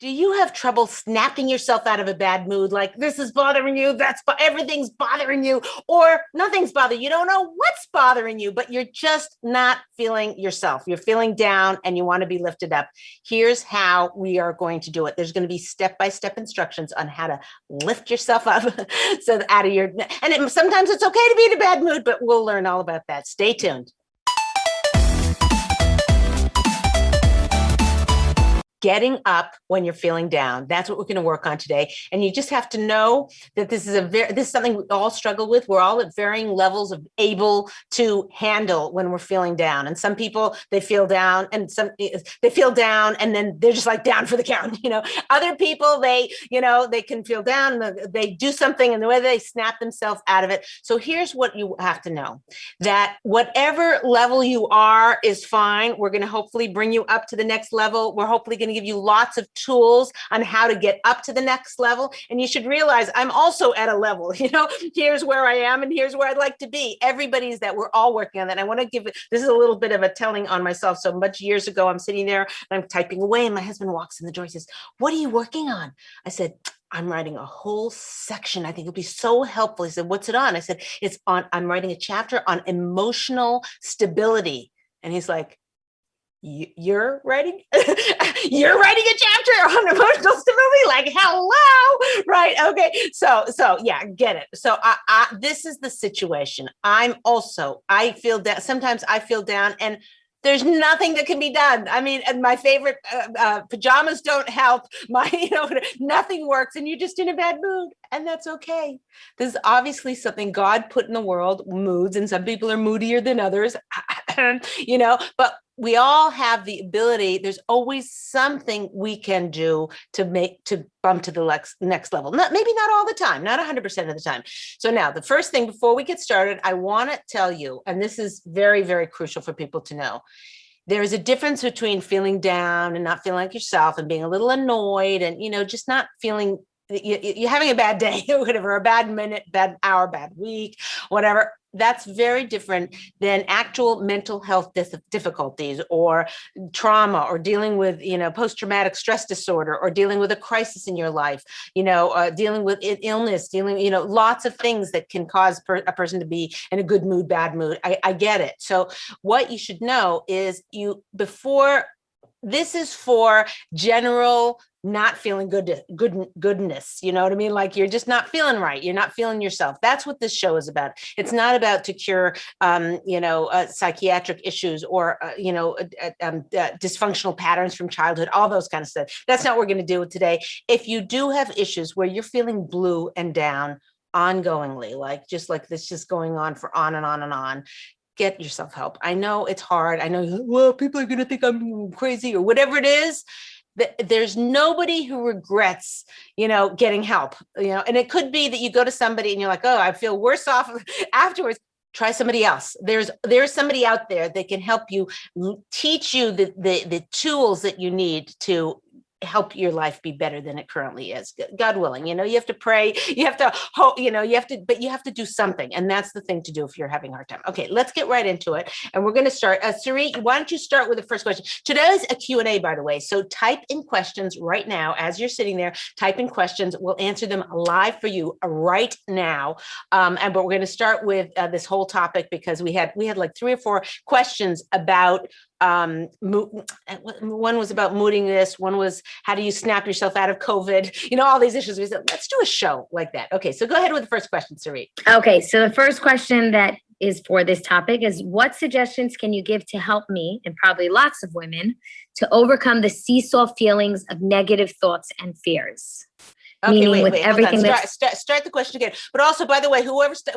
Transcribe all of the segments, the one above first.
Do you have trouble snapping yourself out of a bad mood? Like this is bothering you, everything's bothering you, or nothing's bothering you. You don't know what's bothering you, but you're just not feeling yourself. You're feeling down and you want to be lifted up. Here's how we are going to do it. There's going to be step-by-step instructions on how to lift yourself up so out of your, and sometimes it's okay to be in a bad mood, but we'll learn all about that. Stay tuned. Getting up when you're feeling down. That's what we're going to work on today. And you just have to know that this is something we all struggle with. We're all at varying levels of able to handle when we're feeling down. And some people, they feel down and and then they're just like down for the count. Other people, they can feel down and they do something and the way they snap themselves out of it. So here's what you have to know, that whatever level you are is fine. We're going to hopefully bring you up to the next level. We're hopefully going to give you lots of tools on how to get up to the next level. And you should realize I'm also at a level, here's where I am and here's where I'd like to be. Everybody's that. We're all working on that. And I want to this is a little bit of a telling on myself. So much years ago, I'm sitting there and I'm typing away and my husband walks in the door. He says, "What are you working on?" I said, "I'm writing a whole section. I think it'll be so helpful." He said, "What's it on?" I said, I'm writing a chapter on emotional stability. And he's like, "You're writing you're writing a chapter on emotional stability?" Like, hello, right? Okay. So yeah, get it. So this is the situation. I feel that sometimes I feel down and there's nothing that can be done. I mean, and my favorite pajamas don't help. Nothing works, and you're just in a bad mood, and that's okay. There's obviously something God put in the world, moods, and some people are moodier than others, but we all have the ability. There's always something we can do to bump to the next level. Maybe not all the time, not 100% of the time. So now the first thing before we get started, I want to tell you, and this is very, very crucial for people to know, there is a difference between feeling down and not feeling like yourself and being a little annoyed and, just not feeling you're having a bad day or whatever, a bad minute, bad hour, bad week, whatever. That's very different than actual mental health difficulties or trauma or dealing with, post-traumatic stress disorder or dealing with a crisis in your life, dealing with illness, lots of things that can cause a person to be in a good mood, bad mood. I get it. So what you should know is this is for general not feeling goodness. You know what I mean? Like you're just not feeling right. You're not feeling yourself. That's what this show is about. It's not about to cure, psychiatric issues or, dysfunctional patterns from childhood, all those kind of stuff. That's not what we're going to do today. If you do have issues where you're feeling blue and down ongoingly, like this just going on for on and on and on, get yourself help. I know it's hard. I know, well, people are going to think I'm crazy or whatever it is. There's nobody who regrets, getting help, and it could be that you go to somebody and you're like, oh, I feel worse off afterwards. Try somebody else. There's somebody out there that can help you, teach you the tools that you need to help your life be better than it currently is. God willing, you have to pray, you have to hope, but you have to do something. And that's the thing to do if you're having a hard time. Okay, let's get right into it. And we're going to start. Sarit, why don't you start with the first question? Today's a Q&A, by the way. So type in questions right now as you're sitting there, type in questions. We'll answer them live for you right now. But we're going to start with this whole topic because we had like 3 or 4 questions about one was about moodiness. One was, how do you snap yourself out of COVID? All these issues. We said, let's do a show like that. Okay, so go ahead with the first question, Sarit. Okay, so the first question that is for this topic is, what suggestions can you give to help me, and probably lots of women, to overcome the seesaw feelings of negative thoughts and fears? Okay, wait, everything start the question again. But also, by the way,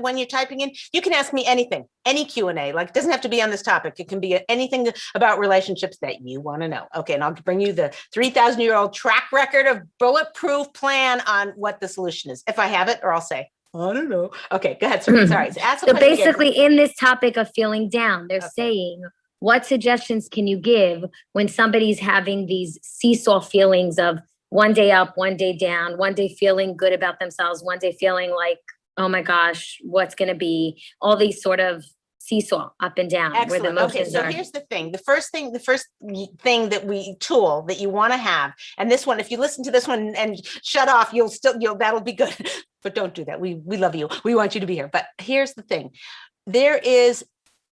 when you're typing in, you can ask me anything, any Q&A. Like, it doesn't have to be on this topic. It can be anything about relationships that you want to know. Okay, and I'll bring you the 3,000-year-old track record of bulletproof plan on what the solution is, if I have it, or I'll say, I don't know. Okay, go ahead. Sorry. So basically, in this topic of feeling down, they're saying, what suggestions can you give when somebody's having these seesaw feelings of one day up, one day down, one day feeling good about themselves, one day feeling like, oh my gosh, what's going to be, all these sort of seesaw up and down where the Excellent. Okay, emotions so are. here's the thing. The first thing tool that you want to have, and this one, if you listen to this one and shut off, that'll be good. But don't do that. We love you. We want you to be here. But here's the thing. There is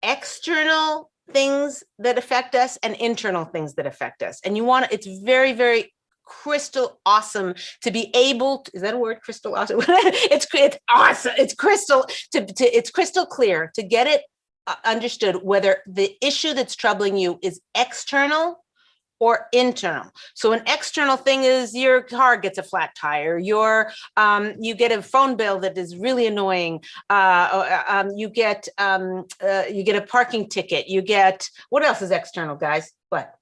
external things that affect us and internal things that affect us. And it's very, very crystal awesome to be able to, is that a word, crystal awesome? It's awesome. It's crystal clear to get it understood whether the issue that's troubling you is external or internal. So an external thing is your car gets a flat tire, you get a phone bill that is really annoying, you get a parking ticket, what else is external, guys? What?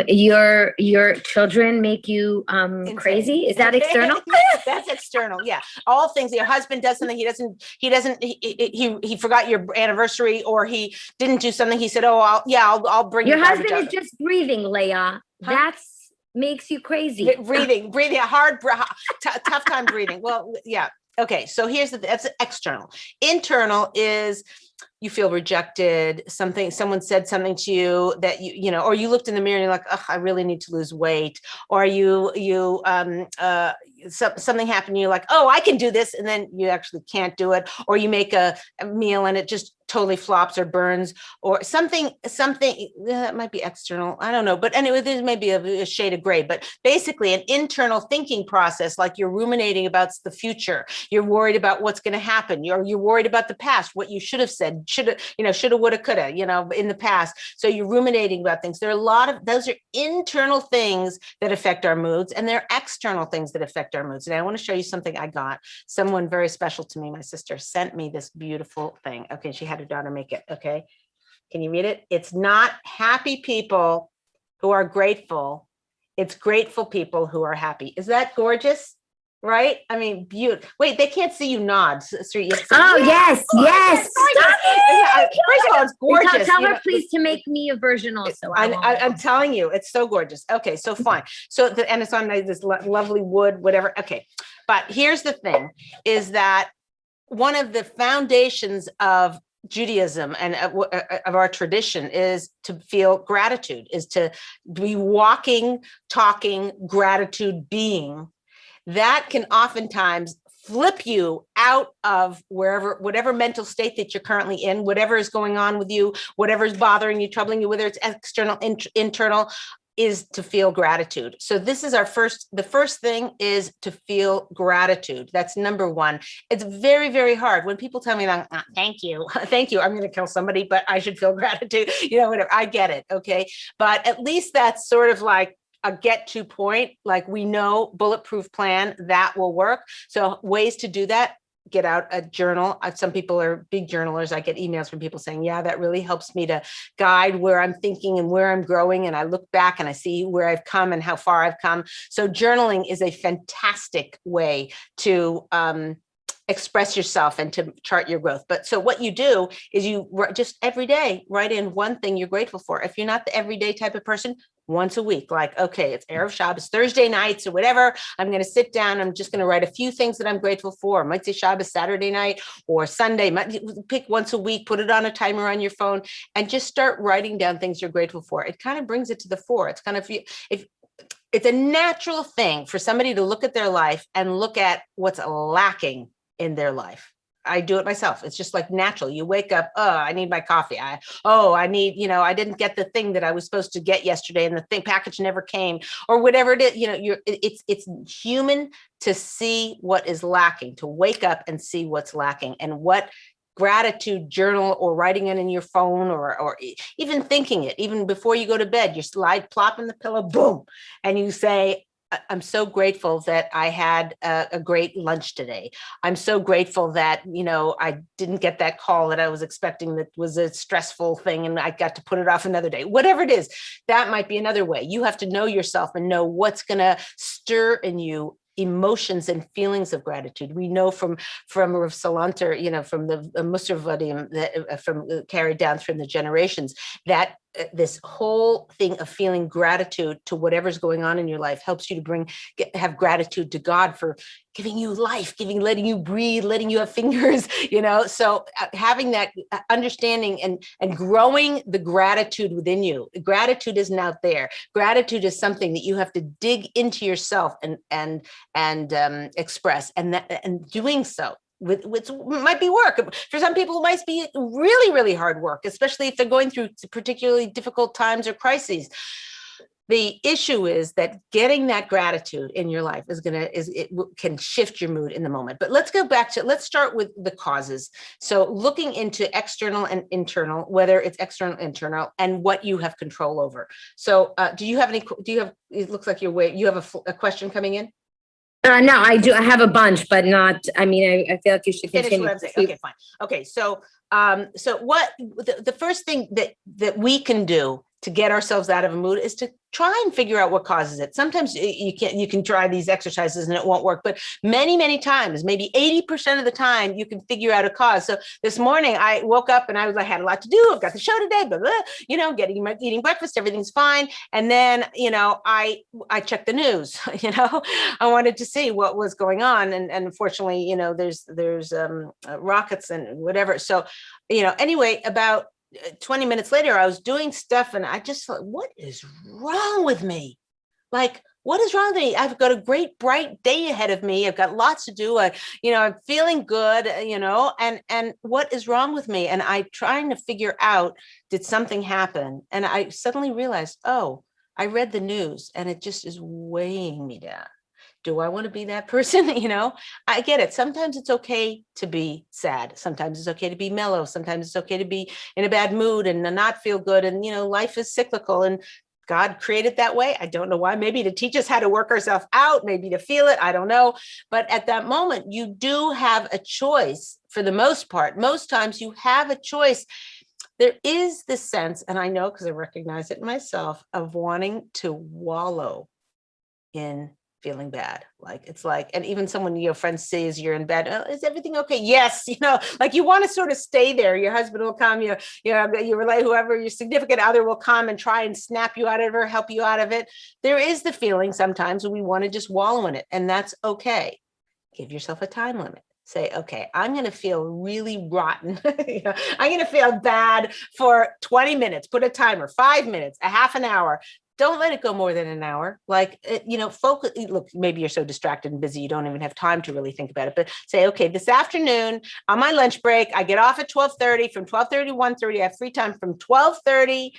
Your children make you crazy. Is that external? That's external. Yeah. All things. Your husband does something. He forgot your anniversary, or he didn't do something. He said, "Oh, I'll bring your husband is just breathing, Leah. Huh? That's makes you crazy. Breathing, tough time breathing. Well, yeah. Okay. So that's external. Internal is you feel rejected, someone said something to you that or you looked in the mirror and you're like, oh, I really need to lose weight. Or something happened and you're like, oh, I can do this. And then you actually can't do it. Or you make a meal and it just totally flops or burns, or something that might be external. I don't know. But anyway, there's maybe a shade of gray, but basically an internal thinking process, like you're ruminating about the future. You're worried about what's going to happen. You're worried about the past, what you should have said, shoulda, woulda, coulda, in the past. So you're ruminating about things. There are those are internal things that affect our moods, and there are external things that affect our moods. And I want to show you something I got. Someone very special to me, my sister, sent me this beautiful thing. Okay, she had her daughter make it. Okay, can you read it? It's not happy people who are grateful. It's grateful people who are happy. Is that gorgeous? Right? I mean, beautiful. Wait, they can't see you nod. So yes. First of all, it's gorgeous. Tell her, please, to make me a version also. I'm telling you, it's so gorgeous. Okay, so fine. And it's on this lovely wood, whatever. Okay, but here's the thing: is that one of the foundations of Judaism and of our tradition is to feel gratitude, is to be walking, talking, gratitude being. That can oftentimes flip you out of whatever mental state that you're currently in, whatever is going on with you, whatever is bothering you, troubling you, whether it's external, internal, is to feel gratitude. So this is the first thing is to feel gratitude. That's number one. It's very, very hard when people tell me that, thank you. I'm going to kill somebody, but I should feel gratitude, whatever. I get it. Okay. But at least that's sort of like a get to point, like we know bulletproof plan that will work. So ways to do that: get out a journal. Some people are big journalers. I get emails from people saying, yeah, that really helps me to guide where I'm thinking and where I'm growing. And I look back and I see where I've come and how far I've come. So journaling is a fantastic way to express yourself and to chart your growth. But so what you do is you just every day write in one thing you're grateful for. If you're not the everyday type of person, once a week, like, okay, it's Erev Shabbos, Thursday nights or whatever, I'm going to sit down. I'm just going to write a few things that I'm grateful for. Might say Shabbos, Saturday night or Sunday. Pick once a week, put it on a timer on your phone, and just start writing down things you're grateful for. It kind of brings it to the fore. It's kind of, if it's a natural thing for somebody to look at their life and look at what's lacking in their life. I do it myself. It's just like natural. You wake up, oh, I need my coffee. I need, I didn't get the thing that I was supposed to get yesterday and the package never came, or whatever it is, it's human to see what is lacking, to wake up and see what's lacking, and what gratitude journal or writing it in your phone or even thinking it, even before you go to bed, you plop in the pillow, boom, and you say, I'm so grateful that I had a great lunch today. I'm so grateful that, I didn't get that call that I was expecting that was a stressful thing and I got to put it off another day. Whatever it is, that might be another way. You have to know yourself and know what's going to stir in you emotions and feelings of gratitude. We know from Rav Salanter, from the Musar Vadim, from carried down from the generations, that this whole thing of feeling gratitude to whatever's going on in your life helps you to have gratitude to God for giving you life, letting you breathe, letting you have fingers, so having that understanding and growing the gratitude within you. Gratitude isn't out there. Gratitude is something that you have to dig into yourself and express, and doing so which might be work. For some people, it might be really, really hard work, especially if they're going through particularly difficult times or crises. The issue is that getting that gratitude in your life can shift your mood in the moment. But let's start with the causes. So looking into external and internal, whether it's external, internal, and what you have control over. So it looks like you have a question coming in? No, I do. I have a bunch, but not, I feel like you should finish continue. what I'm saying. Okay, fine. Okay, so what the first thing that we can do to get ourselves out of a mood is to try and figure out what causes it. Sometimes you can try these exercises and it won't work, but many times, maybe 80% of the time, you can figure out a cause. So this morning I woke up and I had a lot to do. I've got the show today, blah, blah, eating breakfast, everything's fine. And then, I checked the news, I wanted to see what was going on. And unfortunately, there's rockets and whatever. So, anyway, about 20 minutes later, I was doing stuff and I just thought, what is wrong with me? Like, what is wrong with me? I've got a great, bright day ahead of me. I've got lots to do. I'm feeling good, and what is wrong with me? And I'm trying to figure out, did something happen? And I suddenly realized, oh, I read the news and it just is weighing me down. Do I want to be that person? I get it. Sometimes it's okay to be sad. Sometimes it's okay to be mellow. Sometimes it's okay to be in a bad mood and not feel good. And, life is cyclical and God created that way. I don't know why. Maybe to teach us how to work ourselves out, maybe to feel it. I don't know. But at that moment, you do have a choice for the most part. Most times you have a choice. There is this sense, and I know because I recognize it myself, of wanting to wallow in feeling bad. And even someone your friend says you're in bed, is everything okay? Yes, you want to sort of stay there. Your husband will come, you relate, whoever your significant other will come and try and snap you out of it or help you out of it. There is the feeling sometimes we want to just wallow in it, and that's okay. Give yourself a time limit. Say, okay, I'm going to feel really rotten. I'm going to feel bad for 20 minutes. Put a timer, 5 minutes, a half an hour. Don't let it go more than an hour. Focus. Look, maybe you're so distracted and busy, you don't even have time to really think about it. But say, okay, this afternoon on my lunch break, I get off at 12:30. From 12:30 to 1:30, I have free time. From 12:30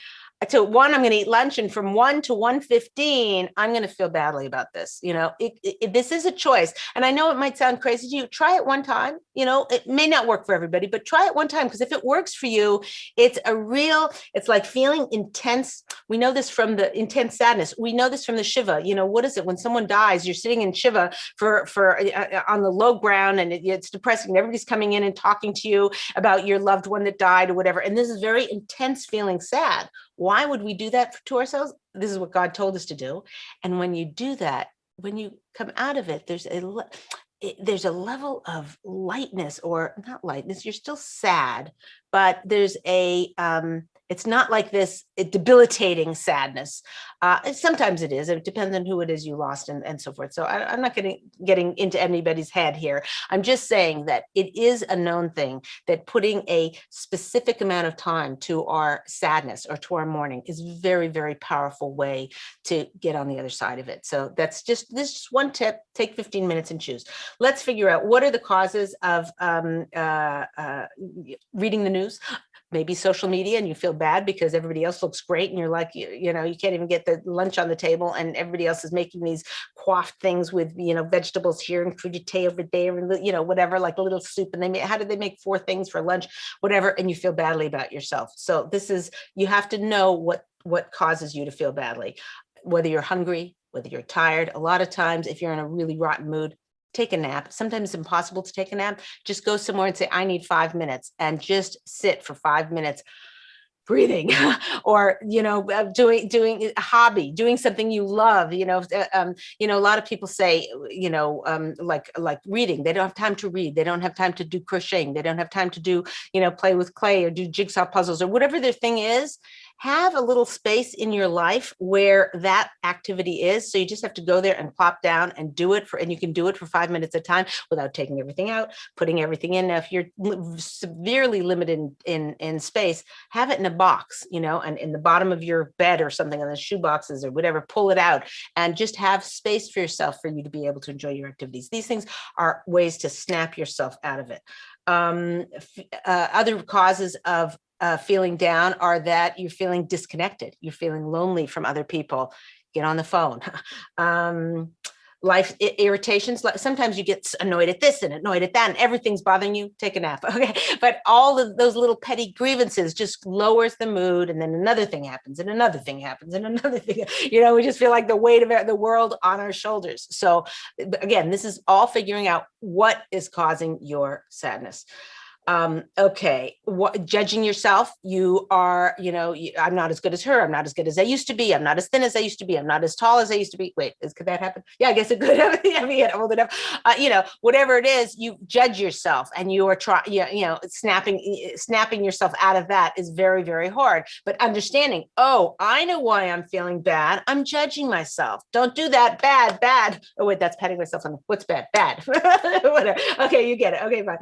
to 1, I'm going to eat lunch. And from 1 to 1:15, I'm going to feel badly about this. This is a choice. And I know it might sound crazy to you. Try it one time. It may not work for everybody, but try it one time. Because if it works for you, it's like feeling intense. We know this from the intense sadness. We know this from the Shiva. What is it? When someone dies, you're sitting in Shiva for on the low ground, and it's depressing. And everybody's coming in and talking to you about your loved one that died or whatever. And this is very intense feeling sad. Why would we do that to ourselves? This is what God told us to do. And when you do that, when you come out of it, there's a level of lightness, or not lightness. You're still sad, but there's it's not like this debilitating sadness. Sometimes it is. It depends on who it is you lost and so forth. So I'm not getting into anybody's head here. I'm just saying that it is a known thing that putting a specific amount of time to our sadness or to our mourning is a very, very powerful way to get on the other side of it. So this is just one tip. Take 15 minutes and choose. Let's figure out what are the causes of reading the news. Maybe social media, and you feel bad because everybody else looks great, and you're like, you can't even get the lunch on the table, and everybody else is making these coiffed things with vegetables here and crudité over there, and whatever, like a little soup. And how did they make 4 things for lunch, whatever, and you feel badly about yourself. So you have to know what causes you to feel badly, whether you're hungry, whether you're tired. A lot of times, if you're in a really rotten mood, take a nap. Sometimes it's impossible to take a nap. Just go somewhere and say, I need 5 minutes, and just sit for 5 minutes breathing or, doing a hobby, doing something you love. A lot of people say, like reading, they don't have time to read. They don't have time to do crocheting. They don't have time to do, play with clay or do jigsaw puzzles or whatever their thing is. have a little space in your life where that activity is. So you just have to go there and plop down and do it and you can do it for 5 minutes at a time without taking everything out, putting everything in. Now, if you're severely limited in space, have it in a box, and in the bottom of your bed or something, on the shoe boxes or whatever, pull it out and just have space for yourself for you to be able to enjoy your activities. These things are ways to snap yourself out of it. Other causes of feeling down are that you're feeling disconnected, you're feeling lonely from other people. Get on the phone. Life irritations. Sometimes you get annoyed at this and annoyed at that and everything's bothering you. Take a nap. Okay. But all of those little petty grievances just lowers the mood. And then another thing happens and another thing happens and another thing, we just feel like the weight of the world on our shoulders. So again, this is all figuring out what is causing your sadness. Okay. Judging yourself. You are, I'm not as good as her. I'm not as good as I used to be. I'm not as thin as I used to be. I'm not as tall as I used to be. Wait, could that happen? Yeah, I guess it could happen. I mean, old enough. Whatever it is, you judge yourself and you are snapping yourself out of that is very, very hard. But understanding, I know why I'm feeling bad. I'm judging myself. Don't do that. Bad. Oh, wait, that's patting myself on what's bad? Bad. Whatever. Okay, you get it. Okay, fine.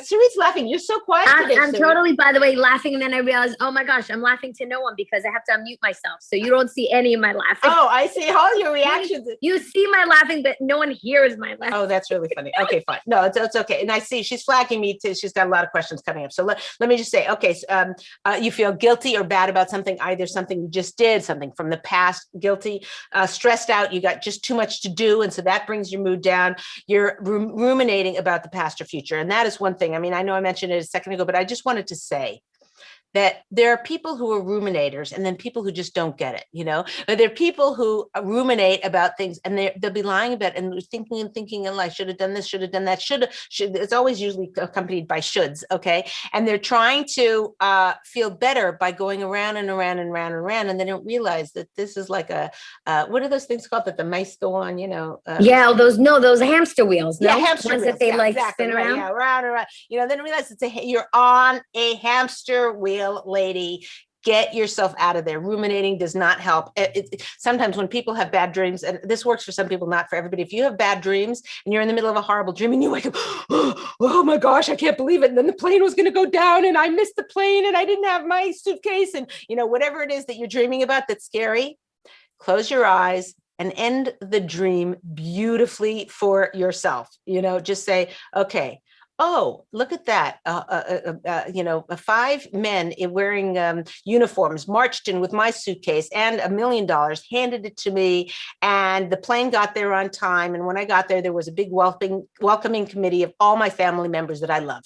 Sari's laughing. You're so quiet today. I'm totally, by the way, laughing. And then I realized, oh my gosh, I'm laughing to no one because I have to unmute myself. So you don't see any of my laughing. Oh, I see all your reactions. You see my laughing, but no one hears my laughing. Oh, that's really funny. Okay, fine. No, it's okay. And I see she's flagging me too. She's got a lot of questions coming up. So let me just say, okay, so, you feel guilty or bad about something, either something you just did, something from the past, guilty, stressed out, you got just too much to do. And so that brings your mood down. You're ruminating about the past or future. And that is one thing. I mean, I know I mentioned it a second ago, but I just wanted to say that there are people who are ruminators and then people who just don't get it, but there are people who ruminate about things and they'll be lying about it and thinking and like, should have done this, should have done that, should. It's always usually accompanied by shoulds. Okay. And they're trying to feel better by going around and around and around and around. And they don't realize that this is like what are those things called that the mice go on, those hamster wheels. Yeah, hamster ones wheels. That they exactly, spin around. Yeah, round and round. Then realize you're on a hamster wheel. Lady, get yourself out of there. Ruminating does not help. Sometimes when people have bad dreams, and this works for some people, not for everybody. If you have bad dreams and you're in the middle of a horrible dream and you wake up, oh my gosh, I can't believe it. And then the plane was going to go down and I missed the plane and I didn't have my suitcase. And whatever it is that you're dreaming about that's scary, close your eyes and end the dream beautifully for yourself. Just say, okay, oh, look at that. 5 men wearing uniforms marched in with my suitcase and $1 million, handed it to me. And the plane got there on time. And when I got there, there was a big welcoming committee of all my family members that I love.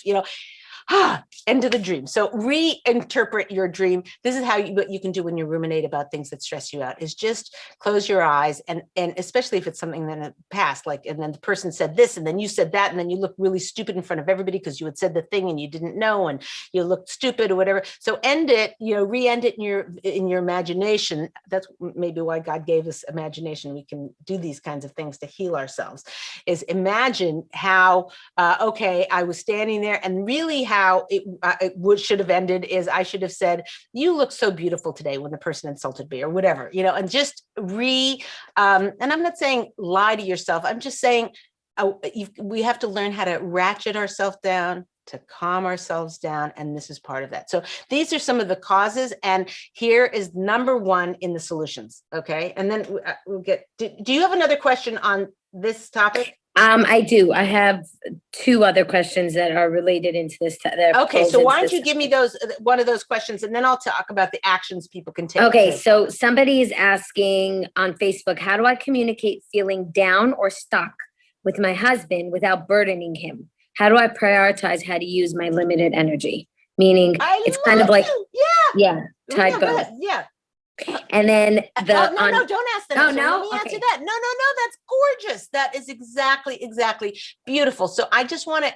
End of the dream. So reinterpret your dream. This is what you can do when you ruminate about things that stress you out, is just close your eyes. And especially if it's something that in the past, and then the person said this, and then you said that, and then you look really stupid in front of everybody because you had said the thing and you didn't know, and you looked stupid or whatever. So end it, re-end it in your imagination. That's maybe why God gave us imagination. We can do these kinds of things to heal ourselves, is imagine how, I was standing there, and really how it should have ended is I should have said, you look so beautiful today, when the person insulted me or whatever, and just and I'm not saying lie to yourself. I'm just saying we have to learn how to ratchet ourselves down, to calm ourselves down. And this is part of that. So these are some of the causes. And here is number 1 in the solutions. Okay. And then we'll get, do you have another question on this topic? I do. I have 2 other questions that are related into this. Okay, so why don't you give me one of those questions, and then I'll talk about the actions people can take. Okay, so somebody is asking on Facebook, how do I communicate feeling down or stuck with my husband without burdening him? How do I prioritize how to use my limited energy? Meaning, it's kind of like, tied both. Yeah. And then don't ask that. Oh, no? Let me answer that. No, that's gorgeous. That is exactly beautiful. So I just want to,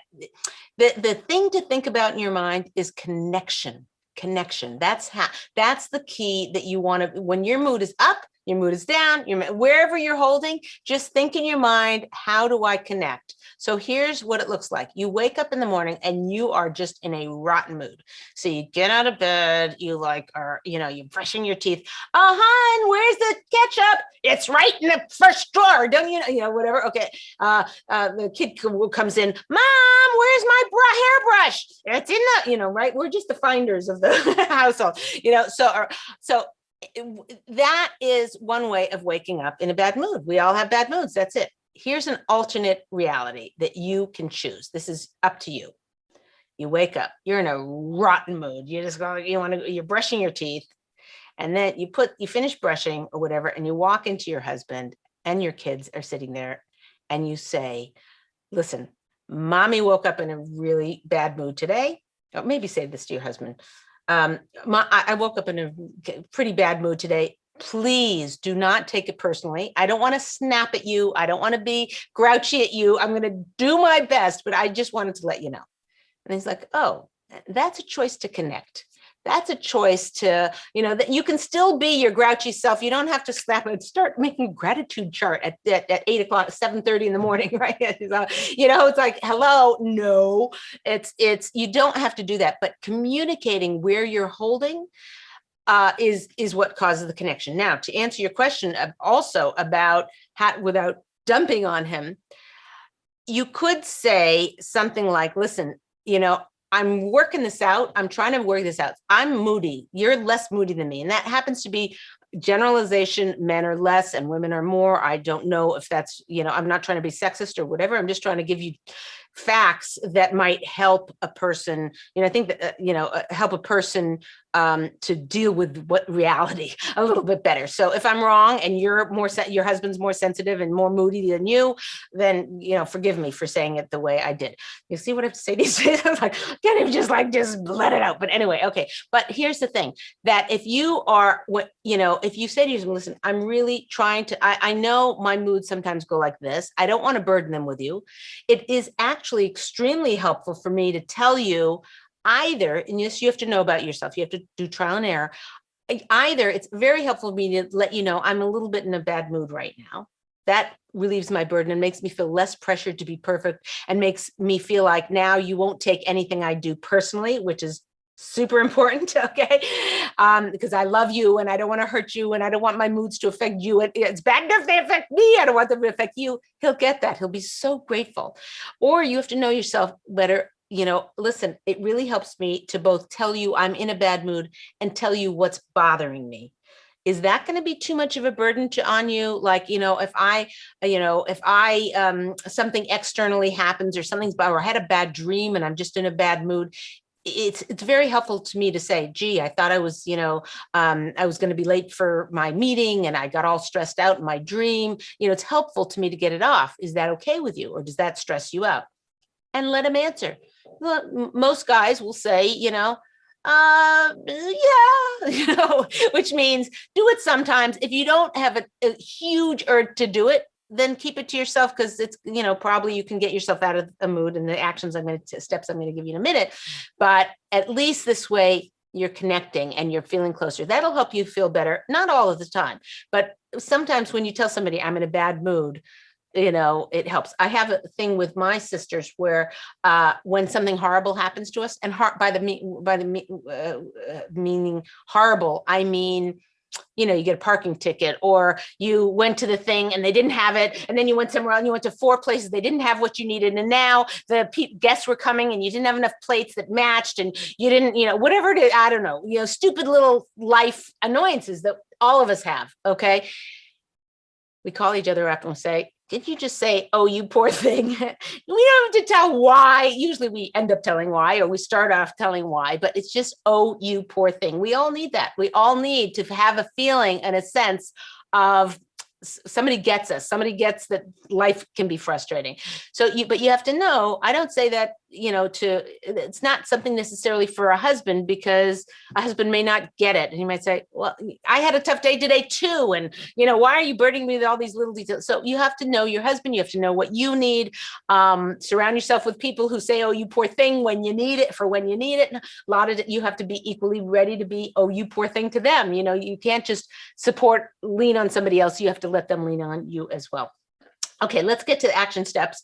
the thing to think about in your mind is connection. That's the key that you want to, when your mood is up, your mood is down, wherever you're holding, just think in your mind, how do I connect? So here's what it looks like. You wake up in the morning and you are just in a rotten mood. So you get out of bed, you you're brushing your teeth. Oh, hon, where's the ketchup? It's right in the first drawer. Don't you know, whatever. Okay. The kid comes in, Mom, where's my hairbrush? It's in the, right? We're just the finders of the household, so that is one way of waking up in a bad mood. We all have bad moods. That's it. Here's an alternate reality that you can choose. This is up to you. You wake up, you're in a rotten mood. You're brushing your teeth, and then you finish brushing or whatever, and you walk into your husband and your kids are sitting there, and you say, listen, Mommy woke up in a really bad mood today. Or maybe say this to your husband. I woke up in a pretty bad mood today. Please do not take it personally. I don't want to snap at you. I don't want to be grouchy at you. I'm going to do my best, but I just wanted to let you know. And he's like, oh, that's a choice to connect. That's a choice to, that you can still be your grouchy self. You don't have to snap and start making a gratitude chart at 8 o'clock, 7:30 in the morning, right? It's like, hello, no, you don't have to do that. But communicating where you're holding is what causes the connection. Now, to answer your question also about how, without dumping on him, you could say something like, listen, I'm working this out. I'm trying to work this out. I'm moody. You're less moody than me. And that happens to be generalization. Men are less and women are more. I don't know if that's, I'm not trying to be sexist or whatever. I'm just trying to give you facts that might help a person, I think that, help a person to deal with what reality a little bit better. So if I'm wrong and your husband's more sensitive and more moody than you, then, forgive me for saying it the way I did. You see what I have to say these days? I was like, can't even just let it out. But anyway, okay. But here's the thing, that if you are, if you say to yourself, listen, I'm really trying to, I know my moods sometimes go like this. I don't want to burden them with you. It is actually extremely helpful for me to tell you either, and yes, you have to know about yourself. You have to do trial and error. Either it's very helpful for me to let you know I'm a little bit in a bad mood right now. That relieves my burden and makes me feel less pressured to be perfect and makes me feel like now you won't take anything I do personally, which is super important, okay? Because I love you and I don't want to hurt you and I don't want my moods to affect you. It's bad enough they affect me. I don't want them to affect you. He'll get that. He'll be so grateful. Or you have to know yourself better. Listen, it really helps me to both tell you I'm in a bad mood and tell you what's bothering me. Is that going to be too much of a burden on you? Like, if something externally happens or or I had a bad dream and I'm just in a bad mood, it's very helpful to me to say, gee, I thought I was, I was going to be late for my meeting and I got all stressed out in my dream. It's helpful to me to get it off. Is that okay with you? Or does that stress you out? And let him answer. Well, most guys will say, yeah, which means do it sometimes. If you don't have a huge urge to do it, then keep it to yourself, because it's, probably you can get yourself out of a mood, and the steps I'm going to give you in a minute. But at least this way you're connecting and you're feeling closer. That'll help you feel better. Not all of the time, but sometimes when you tell somebody I'm in a bad mood, it helps. I have a thing with my sisters where when something horrible happens to us, and meaning horrible, I mean, you get a parking ticket, or you went to the thing and they didn't have it. And then you went somewhere else and you went to 4 places. They didn't have what you needed. And now the guests were coming and you didn't have enough plates that matched, and you didn't, whatever it is, I don't know, stupid little life annoyances that all of us have. Okay. We call each other up and say, did you just say, oh, you poor thing? We don't have to tell why. Usually we end up telling why, or we start off telling why, but it's just, oh, you poor thing. We all need that. We all need to have a feeling and a sense of somebody gets us, somebody gets that life can be frustrating. So but you have to know, I don't say that, it's not something necessarily for a husband, because a husband may not get it. And he might say, well, I had a tough day today too. And, why are you burdening me with all these little details? So you have to know your husband, you have to know what you need. Surround yourself with people who say, oh, you poor thing, when you need it, for when you need it. A lot of it, you have to be equally ready to be, oh, you poor thing to them. You can't just lean on somebody else. You have to let them lean on you as well. Okay, let's get to the action steps.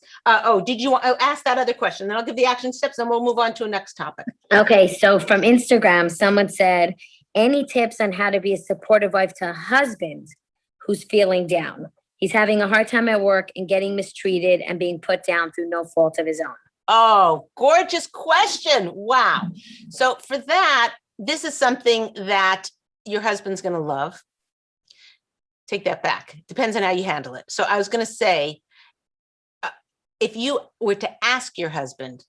Did you want to ask that other question? Then I'll give the action steps and we'll move on to a next topic. Okay, so from Instagram, someone said, any tips on how to be a supportive wife to a husband who's feeling down? He's having a hard time at work and getting mistreated and being put down through no fault of his own. Oh, gorgeous question. Wow. So for that, this is something that your husband's going to love. Take that back. Depends on how you handle it. So I was going to say, if you were to ask your husband,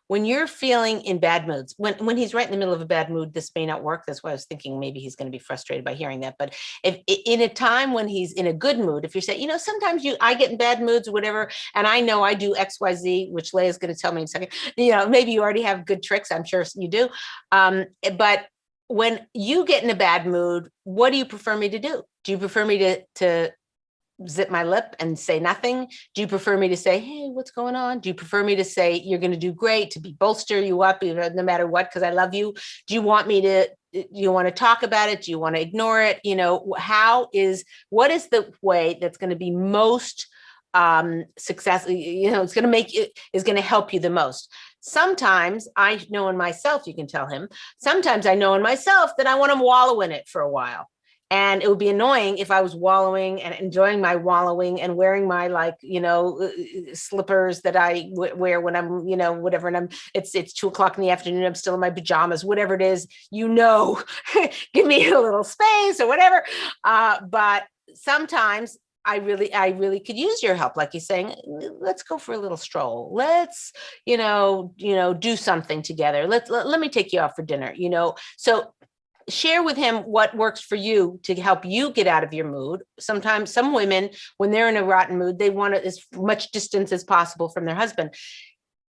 when you're feeling in bad moods, when he's right in the middle of a bad mood, this may not work. That's why I was thinking maybe he's going to be frustrated by hearing that. But if in a time when he's in a good mood, if you say, sometimes I get in bad moods or whatever, and I know I do X, Y, Z, which Leah's going to tell me in a second, maybe you already have good tricks. I'm sure you do. But when you get in a bad mood, what do you prefer me to do? Do you prefer me to zip my lip and say nothing? Do you prefer me to say, hey, what's going on? Do you prefer me to say, you're going to do great, to bolster you up, no matter what, because I love you? Do you want to talk about it? Do you want to ignore it? What is the way that's going to be most successful? It's going to is going to help you the most. Sometimes I know in myself, you can tell him, sometimes I know in myself that I want to wallow in it for a while. And it would be annoying if I was wallowing and enjoying my wallowing and wearing my slippers that I wear when I'm, whatever. And it's 2:00 in the afternoon. I'm still in my pajamas, whatever it is, give me a little space or whatever. But sometimes I really could use your help. Like you're saying, let's go for a little stroll. Let's, do something together. Let me take you out for dinner, so share with him what works for you to help you get out of your mood. Sometimes some women, when they're in a rotten mood, they want as much distance as possible from their husband.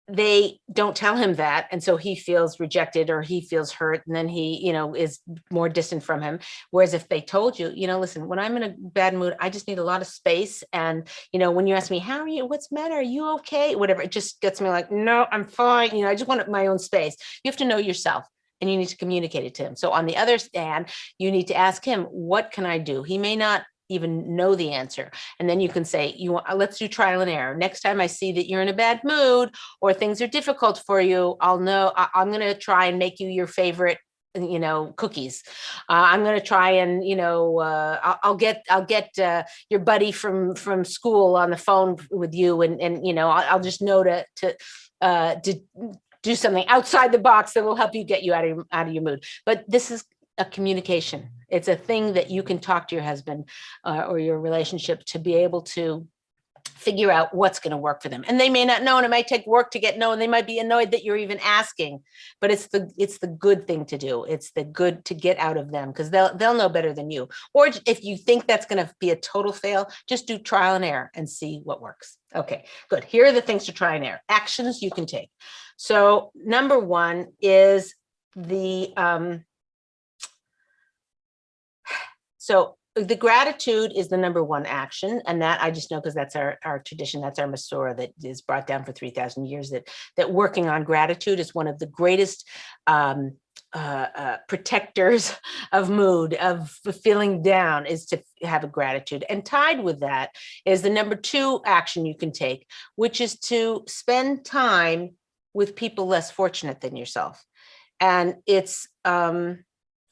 They don't tell him that. And so he feels rejected or he feels hurt. And then he, is more distant from him. Whereas if they told you, listen, when I'm in a bad mood, I just need a lot of space. And, when you ask me, how are you? What's the matter? Are you okay? Whatever. It just gets me like, no, I'm fine. I just want my own space. You have to know yourself. And you need to communicate it to him. So on the other hand, you need to ask him, what can I do? He may not even know the answer. And then you can say, let's do trial and error. Next time I see that you're in a bad mood or things are difficult for you, I'll know I'm going to try and make you your favorite cookies. I'm going to try and, I'll get your buddy from school on the phone with you. And I'll just know to do something outside the box that will help you get you out of your mood. But this is a communication. It's a thing that you can talk to your husband or your relationship to be able to figure out what's going to work for them. And they may not know, and it might take work to get know, and they might be annoyed that you're even asking, but it's the good thing to do. It's the good to get out of them, because they'll know better than you. Or if you think that's going to be a total fail, just do trial and error and see what works. Okay, good. Here are the things to try and error. Actions you can take. So number one is the gratitude is the number one action. And that I just know because that's our tradition, that's our Masorah that is brought down for 3,000 years, that working on gratitude is one of the greatest protectors of mood, of feeling down, is to have a gratitude. And tied with that is the number two action you can take, which is to spend time with people less fortunate than yourself. And it's, and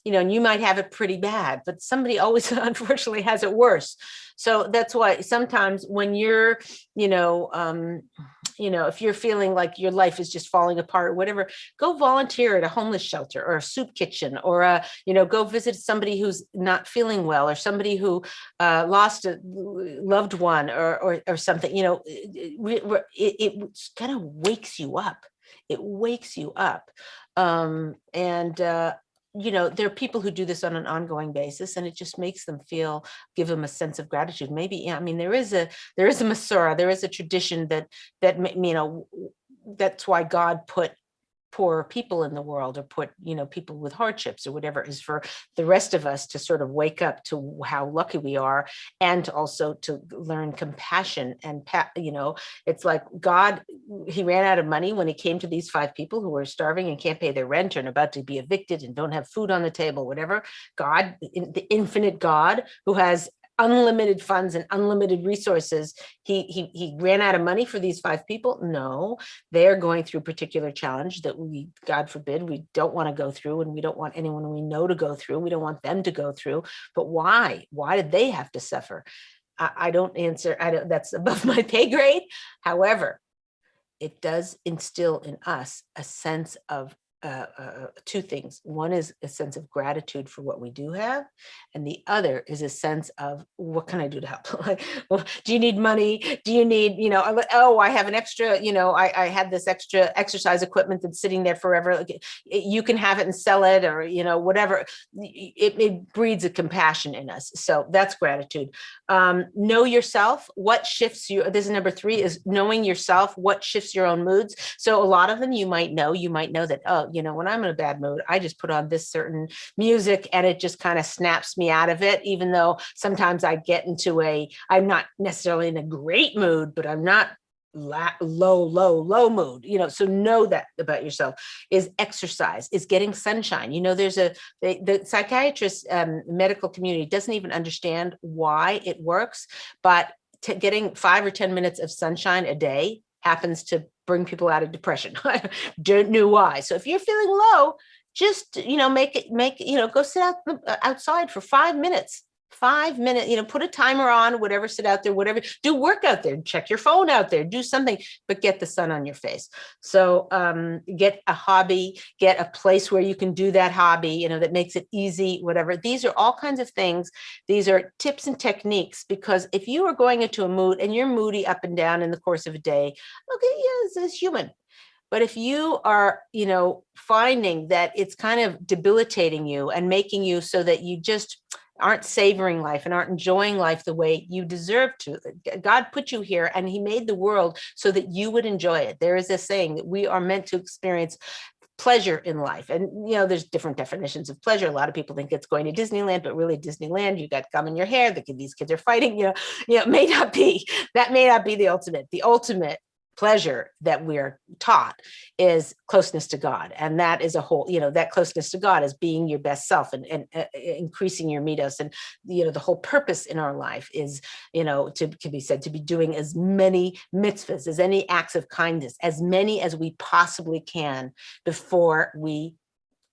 you might have it pretty bad, but somebody always unfortunately has it worse. So that's why sometimes when you're, if you're feeling like your life is just falling apart or whatever, go volunteer at a homeless shelter or a soup kitchen, or go visit somebody who's not feeling well, or somebody who lost a loved one or something. It kind of wakes you up. It wakes you up. And there are people who do this on an ongoing basis, and it just makes them give them a sense of gratitude. Maybe, I mean, there is a Masorah, there is a tradition that that's why God put poor people in the world, or put, people with hardships or whatever, is for the rest of us to sort of wake up to how lucky we are, and also to learn compassion. And, it's like God, he ran out of money when he came to these 5 people who were starving and can't pay their rent and about to be evicted and don't have food on the table, whatever. God, the infinite God who has unlimited funds and unlimited resources, he ran out of money for these 5 people? No, they're going through a particular challenge that we, God forbid, we don't want to go through, and we don't want anyone we know to go through. We don't want them to go through. But why did they have to suffer? I don't answer. That's above my pay grade. However, it does instill in us a sense of 2 things. One is a sense of gratitude for what we do have, and the other is a sense of, what can I do to help? Like, well, do you need money? Do you need, oh, I have an extra, I had this extra exercise equipment that's sitting there forever. Like, you can have it and sell it, or whatever. It breeds a compassion in us. So that's gratitude. Know yourself. What shifts you? This is number 3, is knowing yourself. What shifts your own moods? So a lot of them you might know that, oh, when I'm in a bad mood, I just put on this certain music and it just kind of snaps me out of it. Even though sometimes I get into I'm not necessarily in a great mood, but I'm not low mood, so know that about yourself. Is exercise, is getting sunshine. There's the psychiatrist, medical community doesn't even understand why it works, but getting 5 or 10 minutes of sunshine a day happens to bring people out of depression. Don't know why. So if you're feeling low, just, go sit outside for 5 minutes. 5 minutes, put a timer on, whatever, sit out there, whatever, do work out there, check your phone out there, do something, but get the sun on your face. So get a hobby, get a place where you can do that hobby, that makes it easy, whatever. These are all kinds of things. These are tips and techniques, because if you are going into a mood and you're moody up and down in the course of a day, okay, yeah, it's human. But if you are, finding that it's kind of debilitating you and making you so that you just aren't savoring life and aren't enjoying life the way you deserve to. God put you here and he made the world so that you would enjoy it. There is a saying that we are meant to experience pleasure in life. And, there's different definitions of pleasure. A lot of people think it's going to Disneyland, but really Disneyland, you got gum in your hair, these kids are fighting, may not be, that may not be the ultimate. The ultimate pleasure that we're taught is closeness to God. And that is a whole, that closeness to God is being your best self and increasing your midos. And, the whole purpose in our life is, can be said to be doing as many mitzvahs, as any acts of kindness, as many as we possibly can before we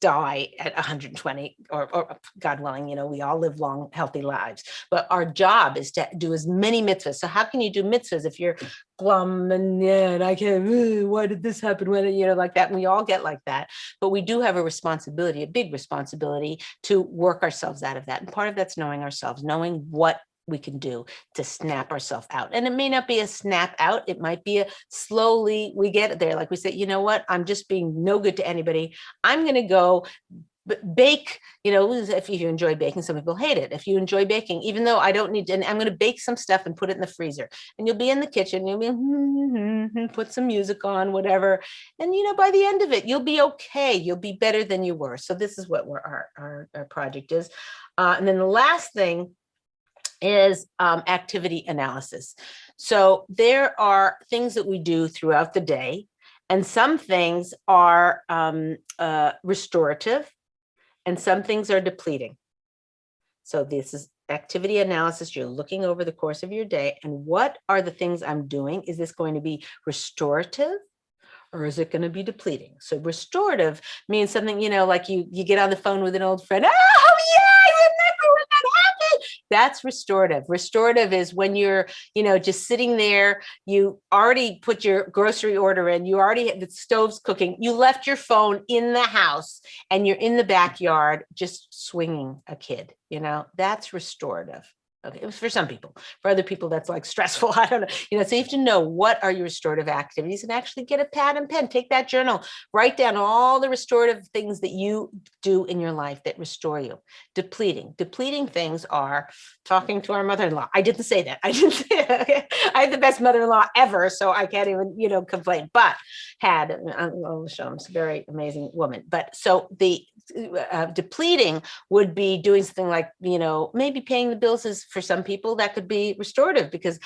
die at 120 or God willing, we all live long, healthy lives. But our job is to do as many mitzvahs. So how can you do mitzvahs if you're glum and I can't, why did this happen? When, like that, and we all get like that. But we do have a responsibility, a big responsibility to work ourselves out of that. And part of that's knowing ourselves, knowing what we can do to snap ourselves out. And it may not be a snap out. It might be a slowly, we get there. Like we say, you know what? I'm just being no good to anybody. I'm going to go bake, if you enjoy baking, some people hate it. If you enjoy baking, even though I don't need to, and I'm going to bake some stuff and put it in the freezer, and you'll be in the kitchen, you'll be put some music on, whatever. And, by the end of it, you'll be okay. You'll be better than you were. So this is what our project is. And then the last thing is activity analysis. So there are things that we do throughout the day, and some things are restorative, and some things are depleting. So this is activity analysis. You're looking over the course of your day, and what are the things I'm doing? Is this going to be restorative, or is it going to be depleting? So restorative means something, like you get on the phone with an old friend. Oh, yeah, I remember when that happened. That's restorative. Restorative is when you're, just sitting there, you already put your grocery order in, you already the stove's cooking, you left your phone in the house and you're in the backyard just swinging a kid, that's restorative. Okay, it was for some people. For other people, that's like stressful. I don't know. So you have to know what are your restorative activities and actually get a pad and pen. Take that journal, write down all the restorative things that you do in your life that restore you. Depleting things are talking to our mother-in-law. I didn't say that. I didn't say that. Okay? I had the best mother-in-law ever, so I can't even, complain. But had she's a very amazing woman. But so the depleting would be doing something like, maybe paying the bills is for some people that could be restorative because,